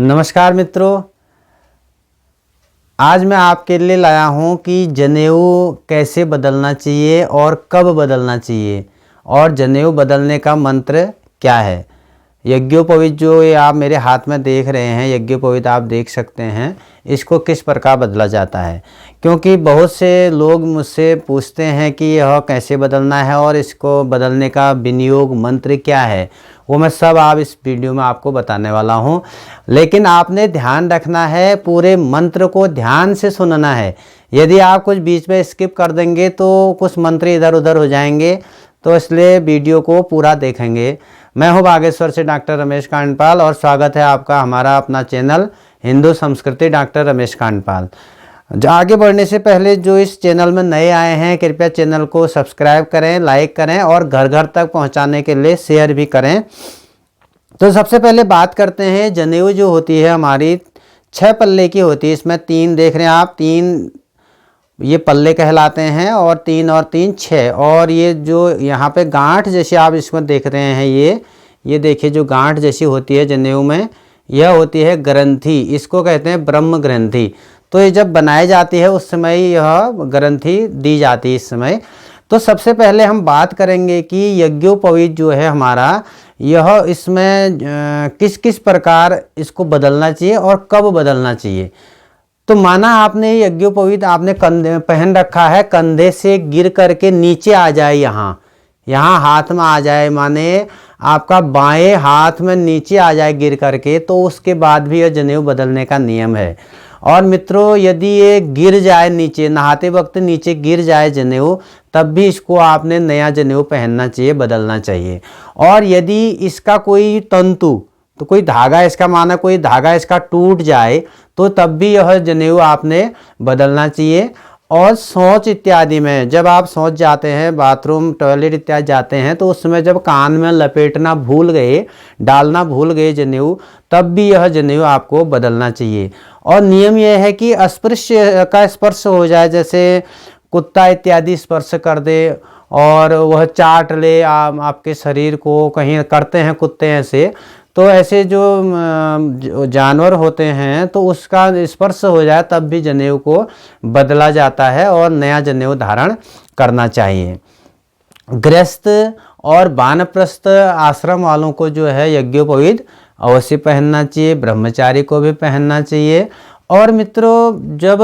नमस्कार मित्रों, आज मैं आपके लिए लाया हूं कि जनेऊ कैसे बदलना चाहिए और कब बदलना चाहिए और जनेऊ बदलने का मंत्र क्या है। यज्ञोपवीत जो ये आप मेरे हाथ में देख रहे हैं, यज्ञोपवीत आप देख सकते हैं, इसको किस प्रकार बदला जाता है। क्योंकि बहुत से लोग मुझसे पूछते हैं कि यह कैसे बदलना है और इसको बदलने का विनियोग मंत्र क्या है, वो मैं सब आप इस वीडियो में आपको बताने वाला हूं। लेकिन आपने ध्यान रखना है, पूरे मंत्र को ध्यान से सुनना है। यदि आप कुछ बीच में स्किप कर देंगे तो कुछ मंत्र इधर उधर हो जाएंगे, तो इसलिए वीडियो को पूरा देखेंगे। मैं हूं बागेश्वर से डॉक्टर रमेश कांडपाल और स्वागत है आपका हमारा अपना चैनल हिंदू संस्कृति डॉक्टर रमेश कांडपाल। आगे बढ़ने से पहले जो इस चैनल में नए आए हैं, कृपया चैनल को सब्सक्राइब करें, लाइक करें और घर घर तक पहुंचाने के लिए शेयर भी करें। तो सबसे पहले बात करते हैं, जनेऊ जो होती है हमारी 6 पल्ले की होती है। इसमें 3 देख रहे हैं आप, 3 ये पल्ले कहलाते हैं और 3 और 3 6। और ये जो यहाँ पे गांठ जैसे आप इसमें देख रहे हैं, ये देखिए जो गांठ जैसी होती है जनेऊ में, यह होती है ग्रंथि। इसको कहते हैं ब्रह्म ग्रंथि। तो ये जब बनाई जाती है उस समय यह ग्रंथि दी जाती है इस समय। तो सबसे पहले हम बात करेंगे कि यज्ञोपवीत जो है हमारा, यह इसमें किस किस प्रकार इसको बदलना चाहिए और कब बदलना चाहिए। तो माना आपने यज्ञोपवीत आपने कंधे पहन रखा है, कंधे से गिर करके नीचे आ जाए, यहाँ हाथ में आ जाए, माने आपका बाएं हाथ में नीचे आ जाए गिर करके, तो उसके बाद भी यह जनेऊ बदलने का नियम है। और मित्रों, यदि ये गिर जाए नीचे, नहाते वक्त नीचे गिर जाए जनेऊ, तब भी इसको आपने नया जनेऊ पहनना चाहिए, बदलना चाहिए। और यदि इसका कोई तंतु, तो कोई धागा, इसका माना कोई धागा इसका टूट जाए, तो तब भी यह जनेऊ आपने बदलना चाहिए। और शौच इत्यादि में, जब आप शौच जाते हैं, बाथरूम टॉयलेट इत्यादि जाते हैं, तो उस समय जब कान में लपेटना भूल गए, डालना भूल गए जनेऊ, तब भी यह जनेऊ आपको बदलना चाहिए। और नियम यह है कि अस्पृश्य का स्पर्श हो जाए, जैसे कुत्ता इत्यादि स्पर्श कर दे और वह चाट ले आपके शरीर को, कहीं करते हैं कुत्ते ऐसे, तो ऐसे जो जानवर होते हैं तो उसका स्पर्श हो जाए तब भी जनेऊ को बदला जाता है और नया जनेऊ धारण करना चाहिए। गृहस्थ और वानप्रस्थ आश्रम वालों को जो है यज्ञोपवीत अवश्य पहनना चाहिए, ब्रह्मचारी को भी पहनना चाहिए। और मित्रों, जब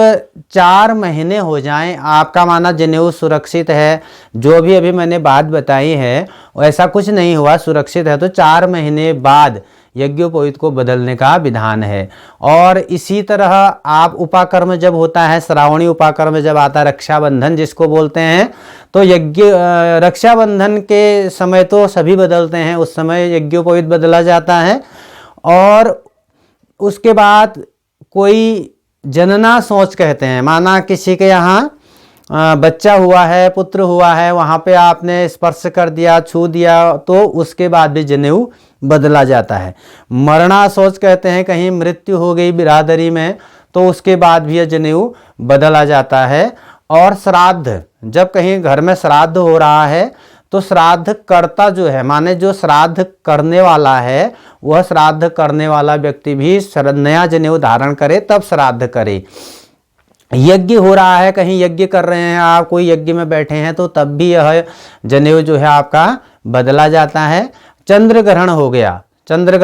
4 महीने हो जाएं, आपका माना जनेऊ सुरक्षित है, जो भी अभी मैंने बात बताई है ऐसा कुछ नहीं हुआ, सुरक्षित है, तो 4 महीने बाद यज्ञोपवीत को बदलने का विधान है। और इसी तरह आप उपाकर्म जब होता है, श्रावणी उपाकर्म जब आता है, रक्षाबंधन जिसको बोलते हैं, तो रक्षाबंधन के समय तो सभी बदलते हैं, उस समय यज्ञोपवीत बदला जाता है। और उसके बाद कोई जनना शौच कहते हैं, माना किसी के यहाँ बच्चा हुआ है, पुत्र हुआ है, वहाँ पे आपने स्पर्श कर दिया, छू दिया, तो उसके बाद भी जनेऊ बदला जाता है। मरना शौच कहते हैं, कहीं मृत्यु हो गई बिरादरी में, तो उसके बाद भी यह जनेऊ बदला जाता है। और श्राद्ध, जब कहीं घर में श्राद्ध हो रहा है, तो श्राद्ध कर्ता जो है, माने जो श्राद्ध करने वाला है, वह श्राद्ध करने वाला व्यक्ति भी नया जनेऊ धारण करे, तब श्राद्ध करे। यज्ञ हो रहा है, कहीं यज्ञ कर रहे हैं आप, कोई यज्ञ में बैठे हैं, तो तब भी यह जनेऊ जो है आपका बदला जाता है। चंद्र ग्रहण हो गया, चंद्र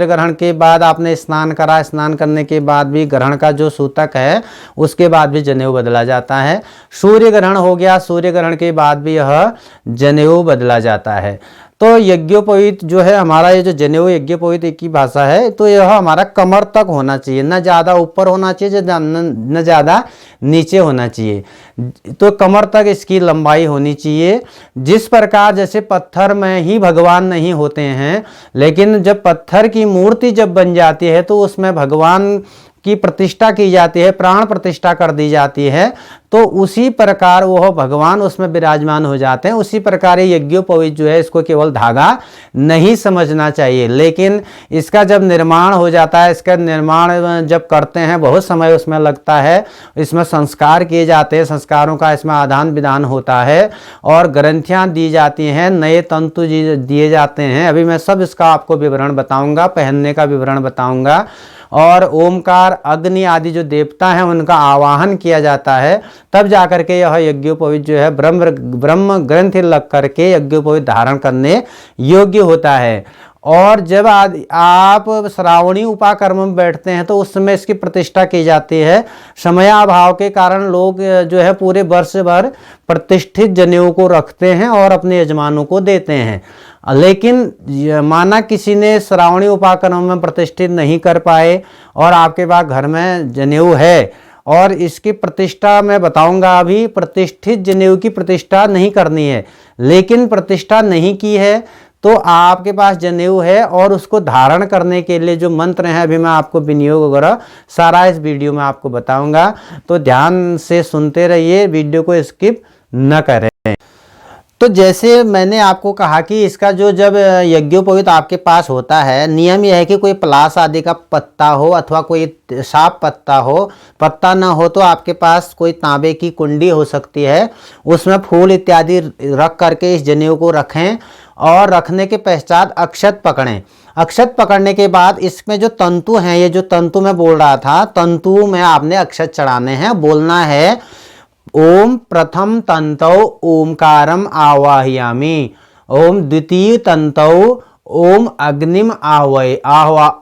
ग्रहण के बाद आपने स्नान करा, स्नान करने के बाद भी ग्रहण का जो सूतक है उसके बाद भी जनेऊ बदला जाता है। सूर्य ग्रहण हो गया, सूर्य ग्रहण के बाद भी यह जनेऊ बदला जाता है। तो यज्ञोपवीत जो है हमारा, ये जो जनेऊ यज्ञोपवीत एक ही भाषा है, तो यह हमारा कमर तक होना चाहिए, न ज़्यादा ऊपर होना चाहिए, न ज़्यादा नीचे होना चाहिए, तो कमर तक इसकी लंबाई होनी चाहिए। जिस प्रकार जैसे पत्थर में ही भगवान नहीं होते हैं, लेकिन जब पत्थर की मूर्ति जब बन जाती है तो उसमें भगवान की प्रतिष्ठा की जाती है, प्राण प्रतिष्ठा कर दी जाती है, तो उसी प्रकार वह भगवान उसमें विराजमान हो जाते हैं। उसी प्रकार ये यज्ञोपवीत जो है इसको केवल धागा नहीं समझना चाहिए, लेकिन इसका जब निर्माण हो जाता है, इसका निर्माण जब करते हैं बहुत समय उसमें लगता है, इसमें संस्कार किए जाते हैं, संस्कारों का इसमें आदान विदान होता है और ग्रंथियाँ दी जाती हैं, नए तंतु दिए जाते हैं। अभी मैं सब इसका आपको विवरण बताऊंगा, पहनने का विवरण बताऊंगा। और ओमकार, अग्नि आदि जो देवता हैं उनका आवाहन किया जाता है, तब जाकर के यह यज्ञोपवीत जो है ब्रह्म ग्रंथि लग करके यज्ञोपवीत धारण करने योग्य होता है। और जब आप श्रावणी उपाकर्म में बैठते हैं तो उस समय इसकी प्रतिष्ठा की जाती है। समयाभाव के कारण लोग जो है पूरे वर्ष भर प्रतिष्ठित जनेऊ को रखते हैं और अपने यजमानों को देते हैं, लेकिन माना किसी ने श्रावणी उपाकर्म में प्रतिष्ठित नहीं कर पाए और आपके पास घर में जनेऊ है और इसकी प्रतिष्ठा मैं बताऊंगा अभी, प्रतिष्ठित जनेऊ की प्रतिष्ठा नहीं करनी है, लेकिन प्रतिष्ठा नहीं की है तो आपके पास जनेऊ है और उसको धारण करने के लिए जो मंत्र हैं अभी मैं आपको विनियोग वगैरह सारा इस वीडियो में आपको बताऊंगा, तो ध्यान से सुनते रहिए, वीडियो को स्किप न करें। तो जैसे मैंने आपको कहा कि इसका जो जब यज्ञोपवीत आपके पास होता है, नियम यह है कि कोई पलाश आदि का पत्ता हो अथवा कोई साफ पत्ता हो, पत्ता ना हो तो आपके पास कोई तांबे की कुंडी हो सकती है, उसमें फूल इत्यादि रख करके इस जनेऊ को रखें और रखने के पश्चात अक्षत पकड़ें। अक्षत पकड़ने के बाद इसमें जो तंतु हैं, ये जो तंतु मैं बोल रहा था, तंतु में आपने अक्षत चढ़ाने हैं। बोलना है ओम प्रथम तंतौ ओमकारम आवाहयामि, ओम द्वितीय तंतौ ओम अग्निम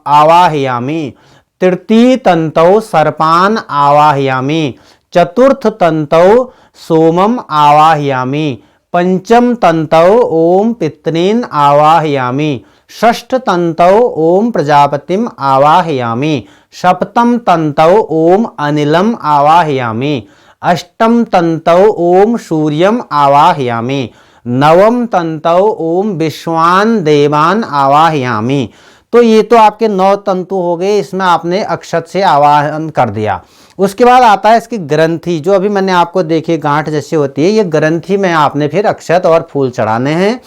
आवाहयामि, तृतीय तंतौ सर्पान आवाहयामि, चतुर्थ तंतौ सोमम आवाहयामि, पंचम तंतौ ओम पितॄन् आवाहयामि, षष्ठ तंतौ ओम प्रजापतिम आवाहयामि, सप्तम तंतौ ओम अनिलम आवाहयामि, अष्टम तंतौ ओम सूर्यम आवाहयामि, नवम तंतौ ओम विश्वान देवान आवाहयामि। तो ये तो आपके 9 तंतु हो गए, इसमें आपने अक्षत से आवाहन कर दिया। उसके बाद आता है इसकी ग्रंथि, जो अभी मैंने आपको देखी गांठ जैसी होती है, ये ग्रंथि में आपने फिर अक्षत और फूल चढ़ाने हैं।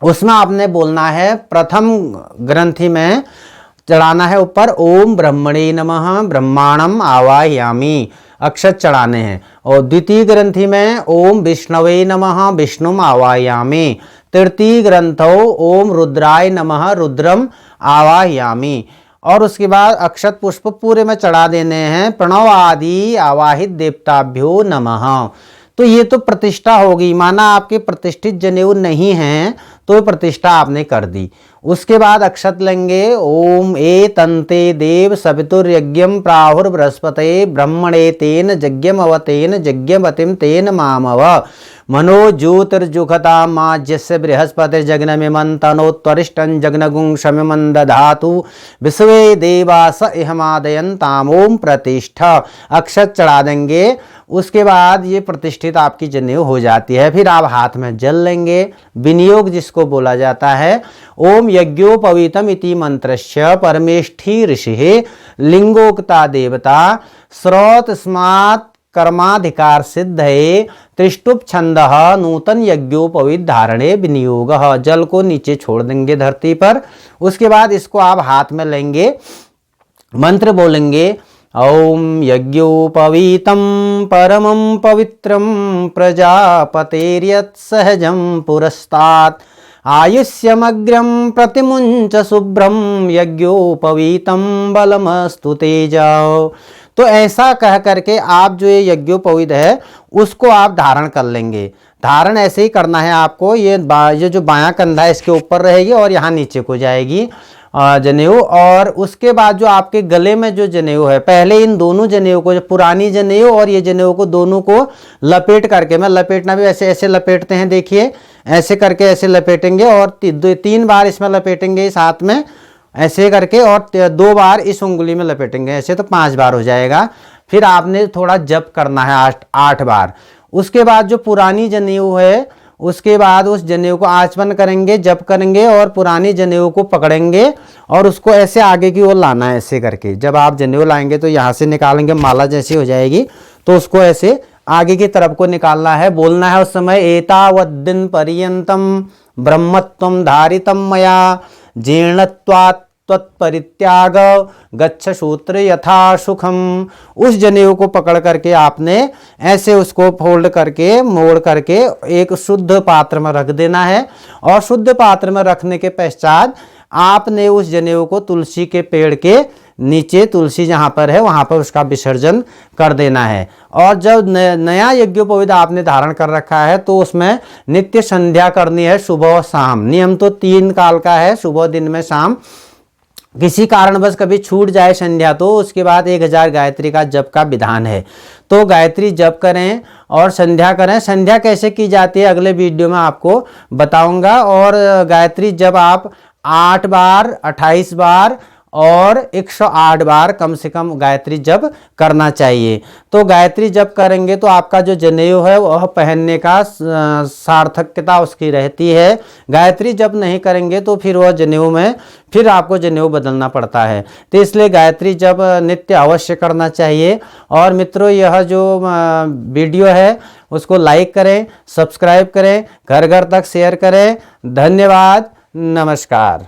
उसमें आपने बोलना है, प्रथम ग्रंथि में चढ़ाना है ऊपर ओम ब्रह्मणे नमः ब्रह्माणम आवाहयामि, अक्षत चढ़ाने हैं। और द्वितीय ग्रंथि में ओम विष्णवे नमः विष्णुम आवाहयामि, तृतीय ग्रंथो ओम रुद्राय नमः रुद्रम आवाहयामि। और उसके बाद अक्षत पुष्प पूरे में चढ़ा देने हैं, प्रणव आदि आवाहित देवताभ्यो नमः। तो ये तो प्रतिष्ठा होगी, माना आपके प्रतिष्ठित जनेऊ नहीं हैं तो प्रतिष्ठा आपने कर दी। उसके बाद अक्षत लेंगे, ओम ए तंते देव सवितुर्यज्ञम प्राहुर बृहस्पते ब्रह्मणे तेन यज्ञम अवतेन यज्ञवतिम तेन मामव मनो ज्योतिर्जुखता माज्यस्य बृहस्पतिर्जग्नमिमं तनोत्वरिष्टं जग्नगुं शमिमं दधातु विश्वे देवा स इहमादयन्ताम् ओम प्रतिष्ठा। अक्षत चढ़ा देंगे। उसके बाद ये प्रतिष्ठित आपकी जनेऊ हो जाती है। फिर आप हाथ में जल लेंगे, विनियोग जिसको बोला जाता है। ओम यज्ञोपवीतम इति मंत्रस्य परमेष्ठी ऋषि लिंगोक्ता देवता स्रोत स्मात् कर्माधिकार सिद्धये त्रिष्टुप छंदः नूतन यज्ञोपवीत धारणे विनियोग। जल को नीचे छोड़ देंगे धरती पर। उसके बाद इसको आप हाथ में लेंगे, मंत्र बोलेंगे, ओम यज्ञोपवीतं परमं पवित्रं प्रजापतेर्यत् सहजं पुरस्तात् आयुष्यमग्रं प्रतिमुंच शुभ्रं यज्ञोपवीतं बलमस्तु तेजा। तो ऐसा कह करके आप जो ये यज्ञोपवीत है उसको आप धारण कर लेंगे। धारण ऐसे ही करना है आपको। ये जो बायां कंधा है इसके ऊपर रहेगी और यहाँ नीचे को जाएगी जनेऊ। और उसके बाद जो आपके गले में जो जनेऊ है, पहले इन दोनों जनेऊ को, जो पुरानी जनेऊ और ये जनेऊ को, दोनों को लपेट करके, मैं लपेटना भी ऐसे ऐसे लपेटते हैं, देखिए ऐसे करके ऐसे लपेटेंगे और 3 बार इसमें लपेटेंगे इस हाथ में ऐसे करके, और 2 बार इस उंगली में लपेटेंगे ऐसे, तो 5 बार हो जाएगा। फिर आपने थोड़ा जप करना है 8 बार। उसके बाद जो पुरानी जनेऊ है उसके बाद उस जनेऊ को आचमन करेंगे, जप करेंगे और पुरानी जनेऊ को पकड़ेंगे और उसको ऐसे आगे की ओर लाना है। ऐसे करके जब आप जनेऊ लाएंगे तो यहाँ से निकालेंगे, माला जैसी हो जाएगी, तो उसको ऐसे आगे की तरफ को निकालना है। बोलना है उस समय एतावद्दिन पर्यंतम ब्रह्मत्वम धारितम मया जीर्णत्वात् त्वत्परित्याग गच्छ सूत्र यथा सुखम। उस जनेऊ को पकड़ करके आपने ऐसे उसको फोल्ड करके मोड़ करके एक शुद्ध पात्र में रख देना है और शुद्ध पात्र में रखने के पश्चात आपने उस जनेऊ को तुलसी के पेड़ के नीचे, तुलसी जहाँ पर है वहाँ पर उसका विसर्जन कर देना है। और जब नया यज्ञोपवीत आपने धारण कर रखा है तो उसमें नित्य संध्या करनी है, सुबह शाम। नियम तो 3 काल का है, सुबह, दिन में, शाम। किसी कारणवश कभी छूट जाए संध्या तो उसके बाद 1000 गायत्री का जप का विधान है। तो गायत्री जप करें और संध्या करें। संध्या कैसे की जाती है अगले वीडियो में आपको बताऊंगा। और गायत्री जब आप 8 बार, 28 बार और 108 बार कम से कम गायत्री जप करना चाहिए। तो गायत्री जप करेंगे तो आपका जो जनेऊ है वह पहनने का सार्थकता उसकी रहती है। गायत्री जप नहीं करेंगे तो फिर वह जनेऊ में फिर आपको जनेऊ बदलना पड़ता है। तो इसलिए गायत्री जप नित्य अवश्य करना चाहिए। और मित्रों, यह जो वीडियो है उसको लाइक करें, सब्सक्राइब करें, घर घर तक शेयर करें। धन्यवाद, नमस्कार।